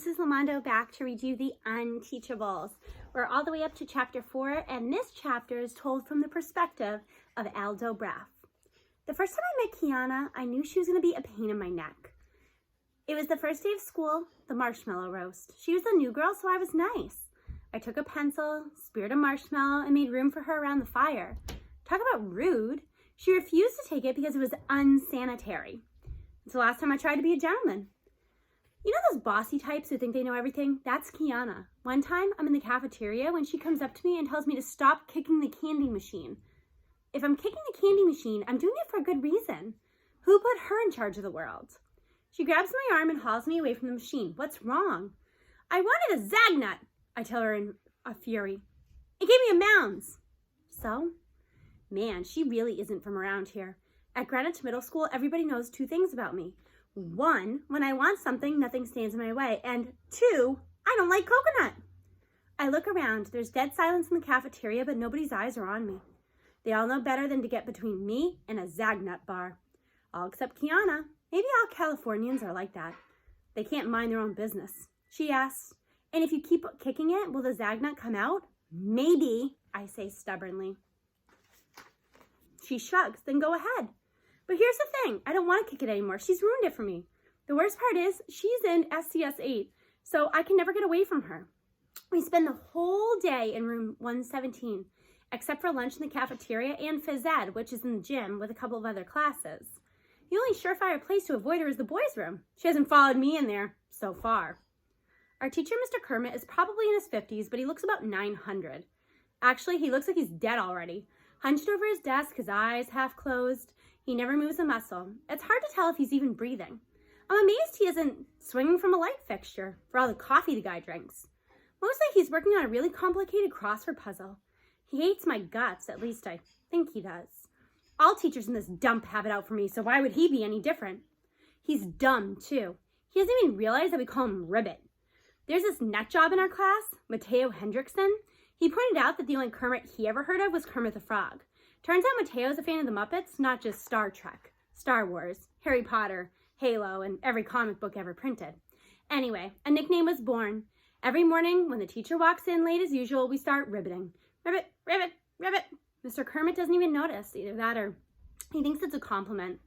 this is Lamando back to read you the Unteachables. We're all the way up to chapter 4, and this chapter is told from the perspective of Aldo. The first time I met Kiana, I knew she was going to be a pain in my neck. It was the first day of school, the marshmallow roast. She was the new girl, so I was nice. I took a pencil, speared a marshmallow, and made room for her around the fire. Talk about rude. She refused to take it because it was unsanitary. It's the last time I tried to be a gentleman. You know those bossy types who think they know everything? That's Kiana. One time, I'm in the cafeteria when she comes up to me and tells me to stop kicking the candy machine. If I'm kicking the candy machine, I'm doing it for a good reason. Who put her in charge of the world? She grabs my arm and hauls me away from the machine. What's wrong? I wanted a Zagnut, I tell her in a fury. It gave me a Mounds. So? Man, she really isn't from around here. At Greenwich Middle School, everybody knows two things about me. 1, when I want something, nothing stands in my way. And 2, I don't like coconut. I look around. There's dead silence in the cafeteria, but nobody's eyes are on me. They all know better than to get between me and a Zagnut bar. All except Kiana. Maybe all Californians are like that. They can't mind their own business. She asks, and if you keep kicking it, will the Zagnut come out? Maybe, I say stubbornly. She shrugs, then go ahead. But here's the thing, I don't want to kick it anymore. She's ruined it for me. The worst part is she's in SCS 8, so I can never get away from her. We spend the whole day in room 117, except for lunch in the cafeteria and phys ed, which is in the gym with a couple of other classes. The only surefire place to avoid her is the boys' room. She hasn't followed me in there so far. Our teacher, Mr. Kermit, is probably in his 50s, but he looks about 900. Actually, he looks like he's dead already. Hunched over his desk, his eyes half closed. He never moves a muscle. It's hard to tell if he's even breathing. I'm amazed he isn't swinging from a light fixture for all the coffee the guy drinks. Mostly he's working on a really complicated crossword puzzle. He hates my guts, at least I think he does. All teachers in this dump have it out for me, so why would he be any different? He's dumb, too. He doesn't even realize that we call him Ribbit. There's this nut job in our class, Mateo Hendrickson. He pointed out that the only Kermit he ever heard of was Kermit the Frog. Turns out Mateo's a fan of the Muppets, not just Star Trek, Star Wars, Harry Potter, Halo, and every comic book ever printed. Anyway, a nickname was born. Every morning, when the teacher walks in late as usual, we start ribbiting. Ribbit, ribbit, ribbit. Mr. Kermit doesn't even notice, either that or he thinks it's a compliment.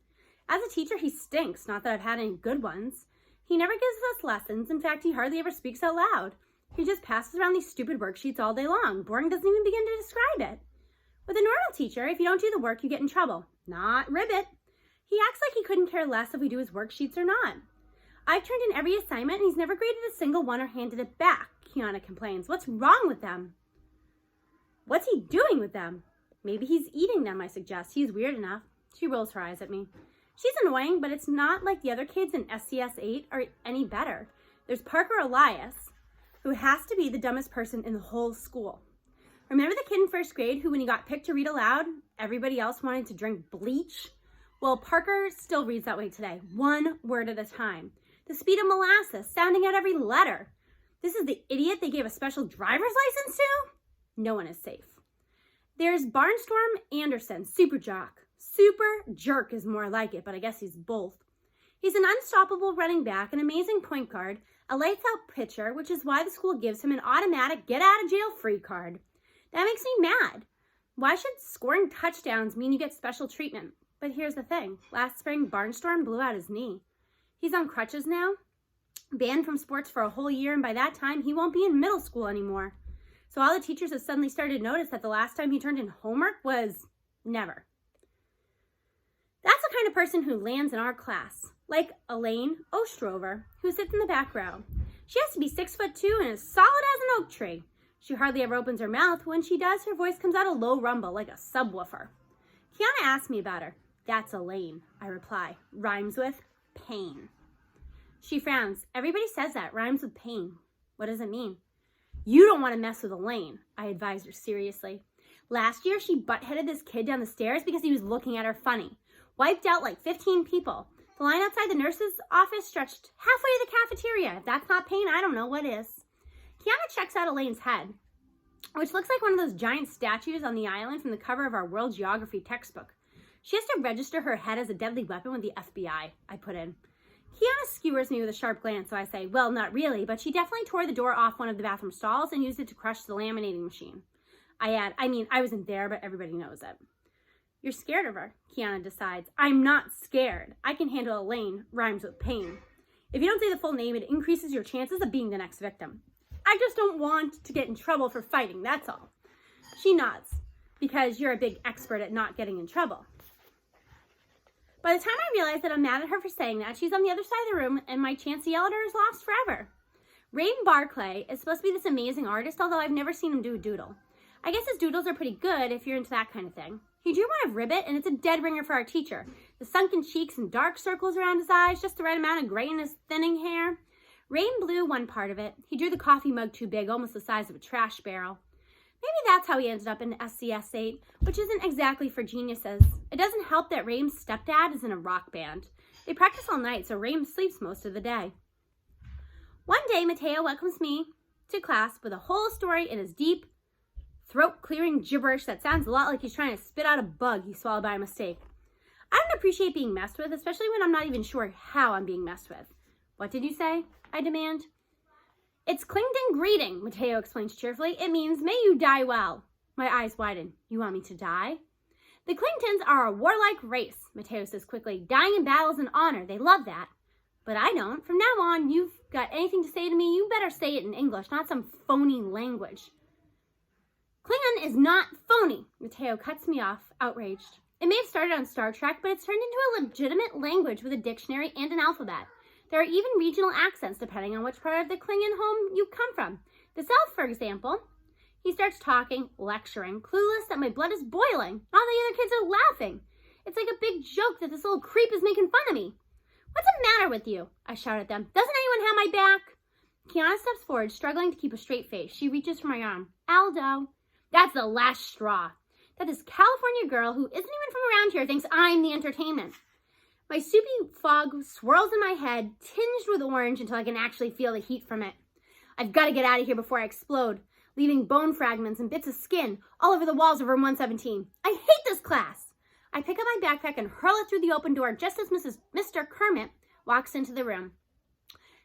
As a teacher, he stinks, not that I've had any good ones. He never gives us lessons. In fact, he hardly ever speaks out loud. He just passes around these stupid worksheets all day long. Boring doesn't even begin to describe it. With a normal teacher, if you don't do the work, you get in trouble. Not Ribbit. He acts like he couldn't care less if we do his worksheets or not. I've turned in every assignment and he's never graded a single one or handed it back, Kiana complains. What's wrong with them? What's he doing with them? Maybe he's eating them, I suggest. He's weird enough. She rolls her eyes at me. She's annoying, but it's not like the other kids in SCS 8 are any better. There's Parker Elias, who has to be the dumbest person in the whole school. Remember the kid in first grade who, when he got picked to read aloud, everybody else wanted to drink bleach? Well, Parker still reads that way today, one word at a time. The speed of molasses, sounding out every letter. This is the idiot they gave a special driver's license to? No one is safe. There's Barnstorm Anderson, super jock. Super jerk is more like it, but I guess he's both. He's an unstoppable running back, an amazing point guard, a lights-out pitcher, which is why the school gives him an automatic get-out-of-jail-free card. That makes me mad. Why should scoring touchdowns mean you get special treatment? But here's the thing. Last spring, Barnstorm blew out his knee. He's on crutches now, banned from sports for a whole year, and by that time, he won't be in middle school anymore. So all the teachers have suddenly started to notice that the last time he turned in homework was never. That's the kind of person who lands in our class, like Elaine Ostrover, who sits in the back row. She has to be 6'2" and as solid as an oak tree. She hardly ever opens her mouth. When she does, her voice comes out a low rumble like a subwoofer. Kiana asks me about her. That's Elaine, I reply. Rhymes with pain. She frowns. Everybody says that. Rhymes with pain. What does it mean? You don't want to mess with Elaine, I advise her seriously. Last year, she butt-headed this kid down the stairs because he was looking at her funny. Wiped out like 15 people. The line outside the nurse's office stretched halfway to the cafeteria. If that's not pain, I don't know what is. Kiana checks out Elaine's head, which looks like one of those giant statues on the island from the cover of our world geography textbook. She has to register her head as a deadly weapon with the FBI, I put in. Kiana skewers me with a sharp glance, so I say, well, not really, but she definitely tore the door off one of the bathroom stalls and used it to crush the laminating machine. I add, I wasn't there, but everybody knows it. You're scared of her, Kiana decides. I'm not scared. I can handle Elaine, rhymes with pain. If you don't say the full name, it increases your chances of being the next victim. I just don't want to get in trouble for fighting, that's all. She nods, because you're a big expert at not getting in trouble. By the time I realize that I'm mad at her for saying that, she's on the other side of the room, and my chance to yell at her is lost forever. Rain Barclay is supposed to be this amazing artist, although I've never seen him do a doodle. I guess his doodles are pretty good if you're into that kind of thing. He drew one of Ribbit, and it's a dead ringer for our teacher. The sunken cheeks and dark circles around his eyes, just the right amount of gray in his thinning hair. Rain blew one part of it. He drew the coffee mug too big, almost the size of a trash barrel. Maybe that's how he ended up in SCS 8, which isn't exactly for geniuses. It doesn't help that Raim's stepdad is in a rock band. They practice all night, so Raim sleeps most of the day. One day, Mateo welcomes me to class with a whole story in his deep, throat-clearing gibberish that sounds a lot like he's trying to spit out a bug he swallowed by mistake. I don't appreciate being messed with, especially when I'm not even sure how I'm being messed with. What did you say? I demand. It's Clington greeting, Mateo explains cheerfully. It means, may you die well. My eyes widen. You want me to die? The Clingtons are a warlike race, Mateo says quickly. Dying in battle is an honor. They love that. But I don't. From now on, you've got anything to say to me, you better say it in English, not some phony language. Klingon is not phony, Mateo cuts me off, outraged. It may have started on Star Trek, but it's turned into a legitimate language with a dictionary and an alphabet. There are even regional accents depending on which part of the Klingon home you come from. The South, for example. He starts talking, lecturing, clueless that my blood is boiling. All the other kids are laughing. It's like a big joke that this little creep is making fun of me. What's the matter with you? I shout at them. Doesn't anyone have my back? Kiana steps forward, struggling to keep a straight face. She reaches for my arm. Aldo. That's the last straw. That this California girl who isn't even from around here thinks I'm the entertainment. My soupy fog swirls in my head, tinged with orange until I can actually feel the heat from it. I've got to get out of here before I explode, leaving bone fragments and bits of skin all over the walls of room 117. I hate this class. I pick up my backpack and hurl it through the open door just as Mr. Kermit walks into the room.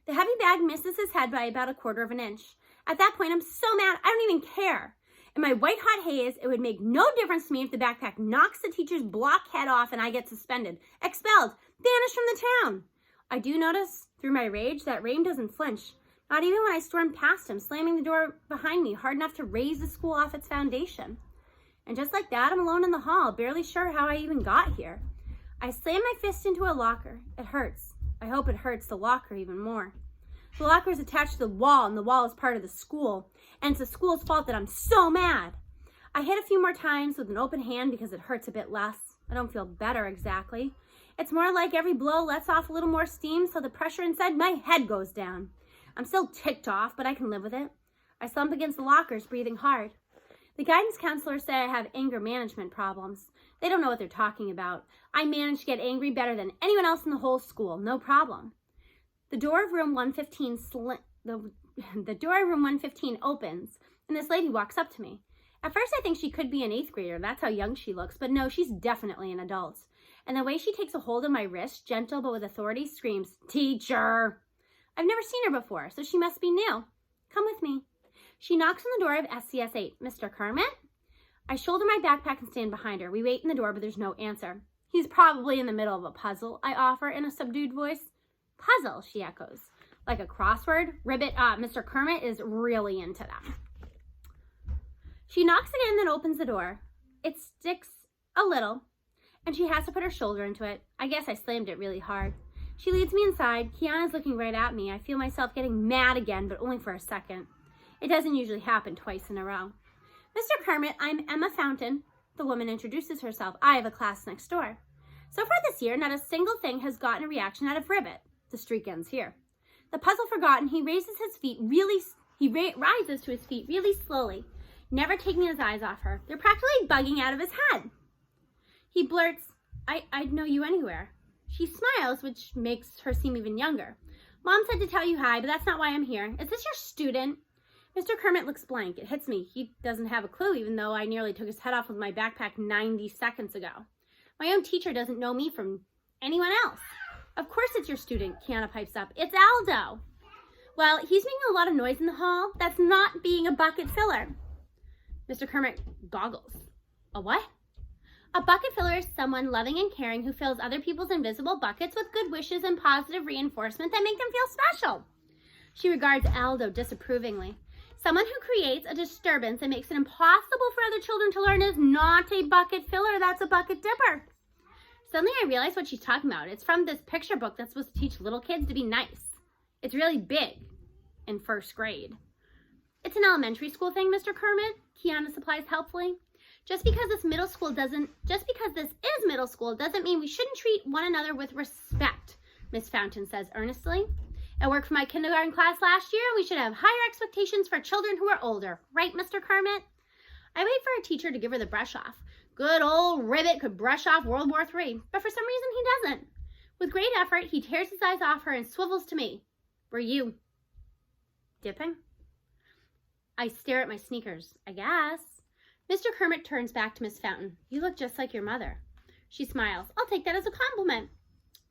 The heavy bag misses his head by about 1/4 of an inch. At that point, I'm so mad, I don't even care. In my white-hot haze, it would make no difference to me if the backpack knocks the teacher's block head off and I get suspended, expelled, banished from the town. I do notice, through my rage, that Rain doesn't flinch, not even when I storm past him, slamming the door behind me hard enough to raise the school off its foundation. And just like that, I'm alone in the hall, barely sure how I even got here. I slam my fist into a locker. It hurts. I hope it hurts the locker even more. The locker is attached to the wall, and the wall is part of the school. And it's the school's fault that I'm so mad. I hit a few more times with an open hand because it hurts a bit less. I don't feel better exactly. It's more like every blow lets off a little more steam, so the pressure inside my head goes down. I'm still ticked off, but I can live with it. I slump against the lockers, breathing hard. The guidance counselors say I have anger management problems. They don't know what they're talking about. I manage to get angry better than anyone else in the whole school, no problem. The door of room 115 the door of room 115 opens, and this lady walks up to me. At first, I think she could be an 8th grader. That's how young she looks. But no, she's definitely an adult. And the way she takes a hold of my wrist, gentle but with authority, screams, "Teacher!" I've never seen her before, so she must be new. Come with me. She knocks on the door of SCS 8. Mr. Kermit? I shoulder my backpack and stand behind her. We wait in the door, but there's no answer. He's probably in the middle of a puzzle, I offer in a subdued voice. Puzzle, she echoes. Like a crossword? Ribbit, Mr. Kermit is really into them. She knocks again, then opens the door. It sticks a little, and she has to put her shoulder into it. I guess I slammed it really hard. She leads me inside. Kiana's looking right at me. I feel myself getting mad again, but only for a second. It doesn't usually happen twice in a row. Mr. Kermit, I'm Emma Fountain. The woman introduces herself. I have a class next door. So far this year, not a single thing has gotten a reaction out of Ribbit. The streak ends here. The puzzle forgotten, he rises to his feet really slowly, never taking his eyes off her. They're practically bugging out of his head. He blurts, I'd know you anywhere. She smiles, which makes her seem even younger. Mom said to tell you hi, but that's not why I'm here. Is this your student? Mr. Kermit looks blank. It hits me. He doesn't have a clue, even though I nearly took his head off with my backpack 90 seconds ago. My own teacher doesn't know me from anyone else. Of course it's your student, Kiana pipes up. It's Aldo. Well, he's making a lot of noise in the hall. That's not being a bucket filler. Mr. Kermit goggles. A what? A bucket filler is someone loving and caring who fills other people's invisible buckets with good wishes and positive reinforcement that make them feel special. She regards Aldo disapprovingly. Someone who creates a disturbance and makes it impossible for other children to learn is not a bucket filler, that's a bucket dipper. Suddenly I realize what she's talking about. It's from this picture book that's supposed to teach little kids to be nice. It's really big in first grade. It's an elementary school thing, Mr. Kermit, Kiana supplies helpfully. Just because this is middle school doesn't mean we shouldn't treat one another with respect, Miss Fountain says earnestly. I worked for my kindergarten class last year. We should have higher expectations for children who are older. Right, Mr. Kermit? I wait for a teacher to give her the brush off. Good old Ribbit could brush off World War III, but for some reason he doesn't. With great effort, he tears his eyes off her and swivels to me. Were you dipping? I stare at my sneakers. I guess. Mr. Kermit turns back to Miss Fountain. You look just like your mother. She smiles. I'll take that as a compliment.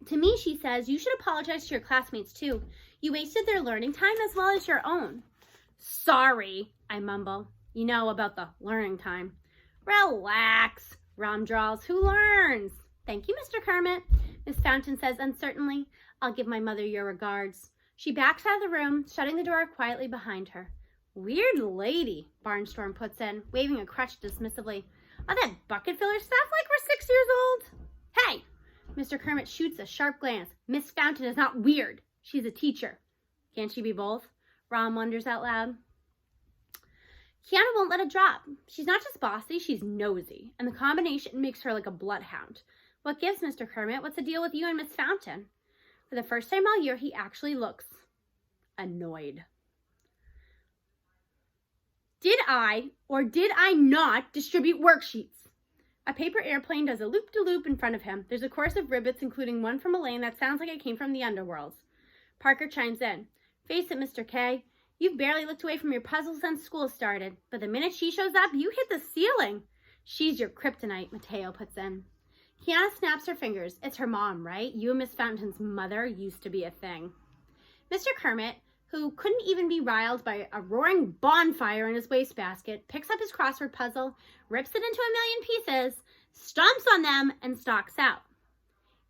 To me, she says, you should apologize to your classmates too. You wasted their learning time as well as your own. Sorry, I mumble. You know about the learning time. Relax, Rom drawls. Who learns? Thank you, Mr. Kermit. Miss Fountain says uncertainly, I'll give my mother your regards. She backs out of the room, shutting the door quietly behind her. Weird lady, Barnstorm puts in, waving a crutch dismissively. All that bucket filler stuff like we're 6 years old? Hey! Mr. Kermit shoots a sharp glance. Miss Fountain is not weird. She's a teacher. Can't she be both? Rom wonders out loud. Kiana won't let it drop. She's not just bossy, she's nosy. And the combination makes her like a bloodhound. What gives, Mr. Kermit? What's the deal with you and Miss Fountain? For the first time all year, he actually looks annoyed. Did I or did I not distribute worksheets? A paper airplane does a loop-de-loop in front of him. There's a chorus of ribbits, including one from Elaine that sounds like it came from the underworlds. Parker chimes in. Face it, Mr. K. You've barely looked away from your puzzles since school started. But the minute she shows up, you hit the ceiling. She's your kryptonite, Mateo puts in. Kiana snaps her fingers. It's her mom, right? You and Miss Fountain's mother used to be a thing. Mr. Kermit, who couldn't even be riled by a roaring bonfire in his wastebasket, picks up his crossword puzzle, rips it into a million pieces, stomps on them, and stalks out.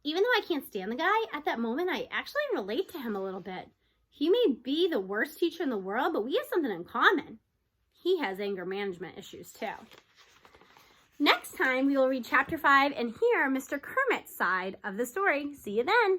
Even though I can't stand the guy, at that moment I actually relate to him a little bit. He may be the worst teacher in the world, but we have something in common. He has anger management issues too. Next time we will read chapter 5 and hear Mr. Kermit's side of the story. See you then.